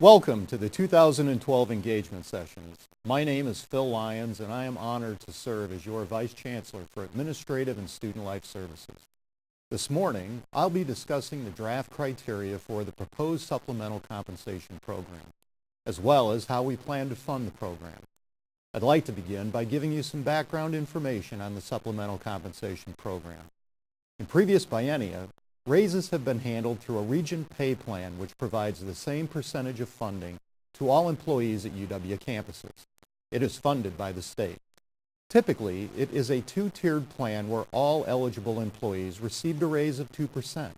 Welcome to the 2012 engagement sessions. My name is Phil Lyons and I am honored to serve as your Vice Chancellor for Administrative and Student Life Services. This morning, I'll be discussing the draft criteria for the proposed supplemental compensation program, as well as how we plan to fund the program. I'd like to begin by giving you some background information on the supplemental compensation program. In previous biennia, raises have been handled through a region pay plan which provides the same percentage of funding to all employees at UW campuses. It is funded by the state. Typically, it is a two-tiered plan where all eligible employees received a raise of 2%.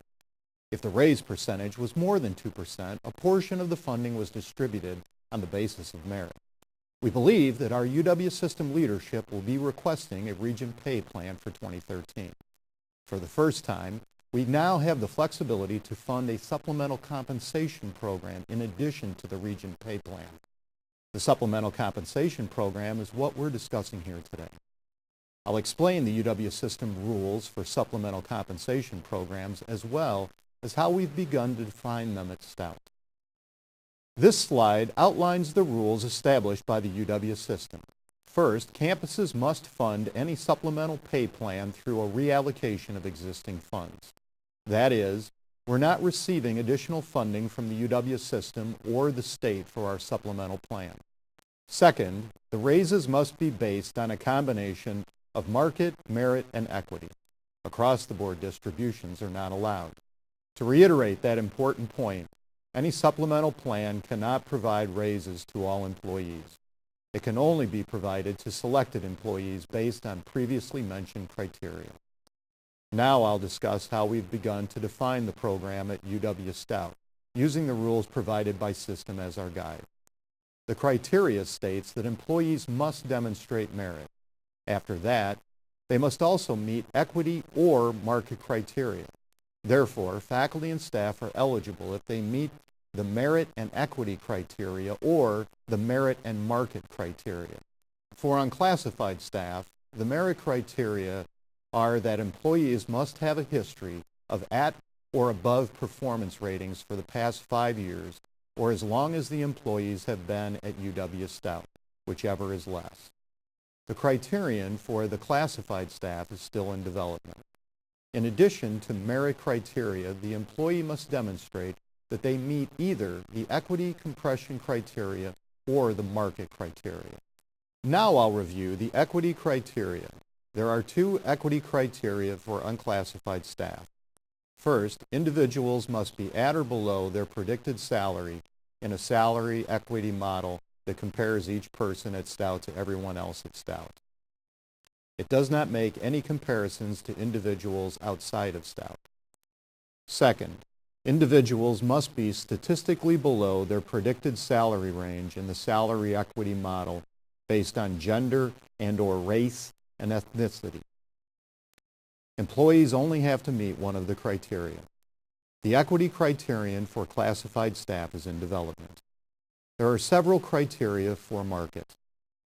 If the raise percentage was more than 2%, a portion of the funding was distributed on the basis of merit. We believe that our UW system leadership will be requesting a region pay plan for 2013. For the first time, we now have the flexibility to fund a supplemental compensation program in addition to the region pay plan. The supplemental compensation program is what we're discussing here today. I'll explain the UW system rules for supplemental compensation programs as well as how we've begun to define them at Stout. This slide outlines the rules established by the UW system. First, campuses must fund any supplemental pay plan through a reallocation of existing funds. That is, we're not receiving additional funding from the UW system or the state for our supplemental plan. Second, the raises must be based on a combination of market, merit, and equity. Across-the-board distributions are not allowed. To reiterate that important point, any supplemental plan cannot provide raises to all employees. It can only be provided to selected employees based on previously mentioned criteria. Now I'll discuss how we've begun to define the program at UW Stout, using the rules provided by System as our guide. The criteria states that employees must demonstrate merit. After that, they must also meet equity or market criteria. Therefore, faculty and staff are eligible if they meet the merit and equity criteria or the merit and market criteria. For unclassified staff, the merit criteria are that employees must have a history of at or above performance ratings for the past 5 years or as long as the employees have been at UW Stout, whichever is less. The criterion for the classified staff is still in development. In addition to merit criteria, the employee must demonstrate that they meet either the equity compression criteria or the market criteria. Now I'll review the equity criteria. There are two equity criteria for unclassified staff. First, individuals must be at or below their predicted salary in a salary equity model that compares each person at Stout to everyone else at Stout. It does not make any comparisons to individuals outside of Stout. Second, individuals must be statistically below their predicted salary range in the salary equity model based on gender and/or race and ethnicity. Employees only have to meet one of the criteria. The equity criterion for classified staff is in development. There are several criteria for market.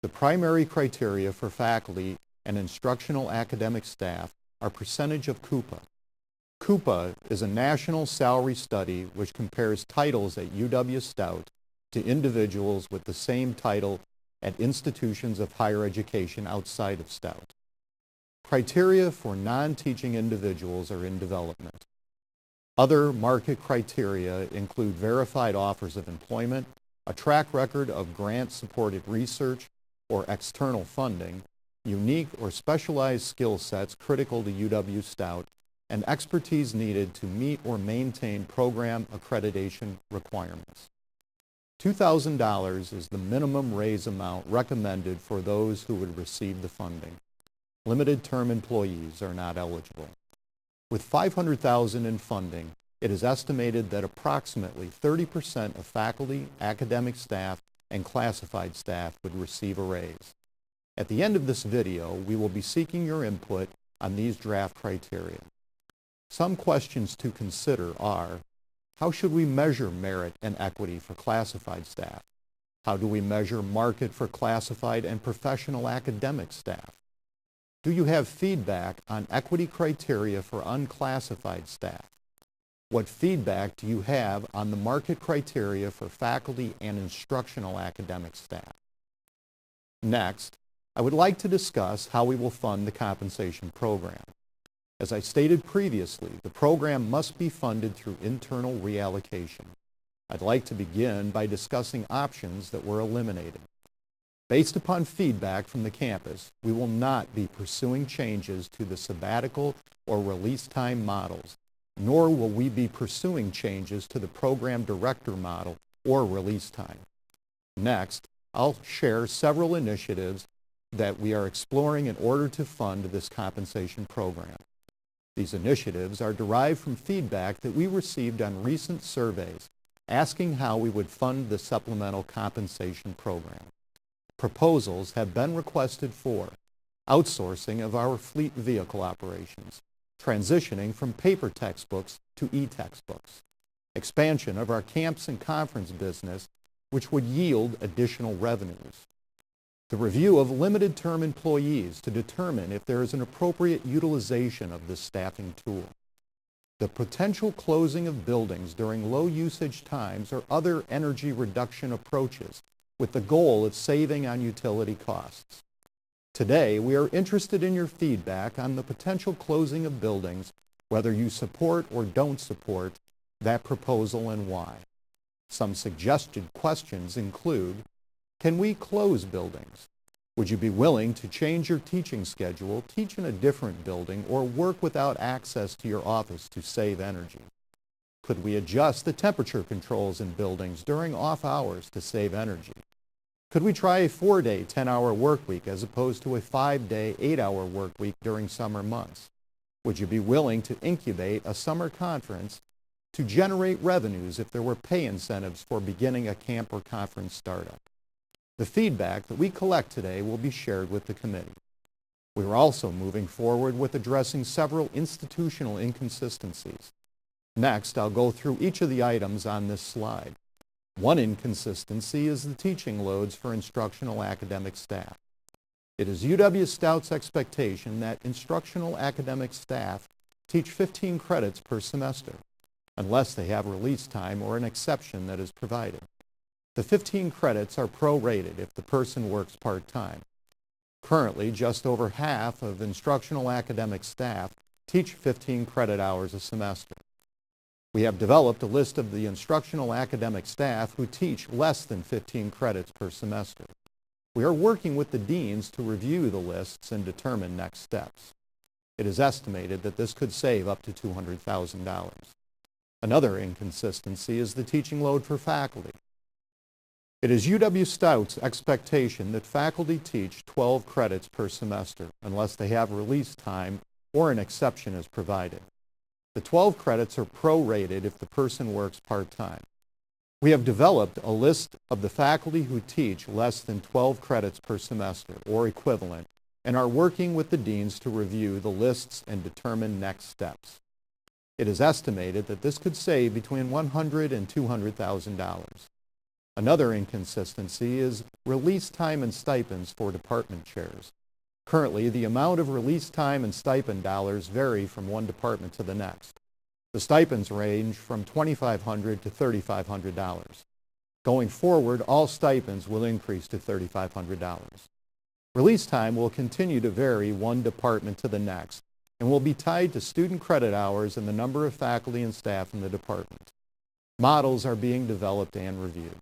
The primary criteria for faculty and instructional academic staff are percentage of CUPA. CUPA is a national salary study which compares titles at UW Stout to individuals with the same title at institutions of higher education outside of Stout. Criteria for non-teaching individuals are in development. Other market criteria include verified offers of employment, a track record of grant-supported research or external funding, unique or specialized skill sets critical to UW Stout, and expertise needed to meet or maintain program accreditation requirements. $2,000 is the minimum raise amount recommended for those who would receive the funding. Limited term employees are not eligible. With $500,000 in funding, it is estimated that approximately 30% of faculty, academic staff, and classified staff would receive a raise. At the end of this video, we will be seeking your input on these draft criteria. Some questions to consider are: how should we measure merit and equity for classified staff? How do we measure market for classified and professional academic staff? Do you have feedback on equity criteria for unclassified staff? What feedback do you have on the market criteria for faculty and instructional academic staff? Next, I would like to discuss how we will fund the compensation program. As I stated previously, the program must be funded through internal reallocation. I'd like to begin by discussing options that we're eliminating. Based upon feedback from the campus, we will not be pursuing changes to the sabbatical or release time models, nor will we be pursuing changes to the program director model or release time. Next, I'll share several initiatives that we are exploring in order to fund this compensation program. These initiatives are derived from feedback that we received on recent surveys asking how we would fund the supplemental compensation program. Proposals have been requested for outsourcing of our fleet vehicle operations, transitioning from paper textbooks to e-textbooks, expansion of our camps and conference business, which would yield additional revenues, the review of limited term employees to determine if there is an appropriate utilization of this staffing tool, the potential closing of buildings during low usage times or other energy reduction approaches with the goal of saving on utility costs. Today, we are interested in your feedback on the potential closing of buildings, whether you support or don't support that proposal and why. Some suggested questions include, can we close buildings? Would you be willing to change your teaching schedule, teach in a different building, or work without access to your office to save energy? Could we adjust the temperature controls in buildings during off hours to save energy? Could we try a 4-day, 10-hour work week as opposed to a 5-day, 8-hour work week during summer months? Would you be willing to incubate a summer conference to generate revenues if there were pay incentives for beginning a camp or conference startup? The feedback that we collect today will be shared with the committee. We are also moving forward with addressing several institutional inconsistencies. Next, I'll go through each of the items on this slide. One inconsistency is the teaching loads for instructional academic staff. It is UW Stout's expectation that instructional academic staff teach 15 credits per semester, unless they have release time or an exception that is provided. The 15 credits are prorated if the person works part-time. Currently, just over half of instructional academic staff teach 15 credit hours a semester. We have developed a list of the instructional academic staff who teach less than 15 credits per semester. We are working with the deans to review the lists and determine next steps. It is estimated that this could save up to $200,000. Another inconsistency is the teaching load for faculty. It is UW Stout's expectation that faculty teach 12 credits per semester unless they have release time or an exception is provided. The 12 credits are prorated if the person works part-time. We have developed a list of the faculty who teach less than 12 credits per semester or equivalent and are working with the deans to review the lists and determine next steps. It is estimated that this could save between $100,000 and $200,000. Another inconsistency is release time and stipends for department chairs. Currently, the amount of release time and stipend dollars vary from one department to the next. The stipends range from $2,500 to $3,500. Going forward, all stipends will increase to $3,500. Release time will continue to vary one department to the next and will be tied to student credit hours and the number of faculty and staff in the department. Models are being developed and reviewed.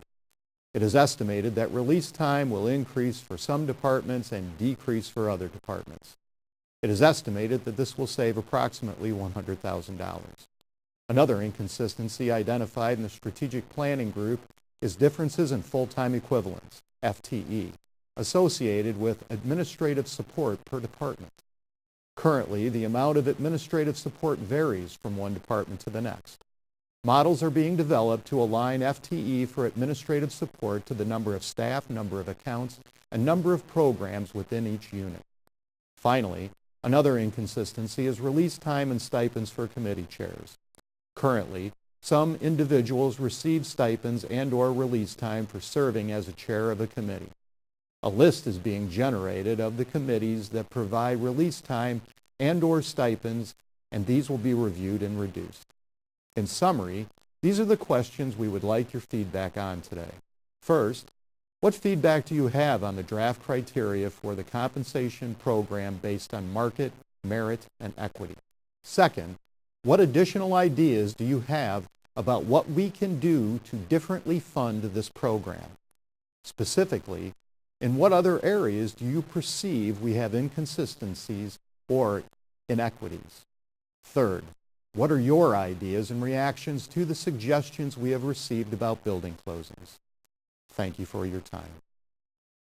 It is estimated that release time will increase for some departments and decrease for other departments. It is estimated that this will save approximately $100,000. Another inconsistency identified in the strategic planning group is differences in full-time equivalents, FTE, associated with administrative support per department. Currently, the amount of administrative support varies from one department to the next. Models are being developed to align FTE for administrative support to the number of staff, number of accounts, and number of programs within each unit. Finally, another inconsistency is release time and stipends for committee chairs. Currently, some individuals receive stipends and/or release time for serving as a chair of a committee. A list is being generated of the committees that provide release time and/or stipends, and these will be reviewed and reduced. In summary, these are the questions we would like your feedback on today. First, what feedback do you have on the draft criteria for the compensation program based on market, merit, and equity? Second, what additional ideas do you have about what we can do to differently fund this program? Specifically, in what other areas do you perceive we have inconsistencies or inequities? Third, what are your ideas and reactions to the suggestions we have received about building closings? Thank you for your time.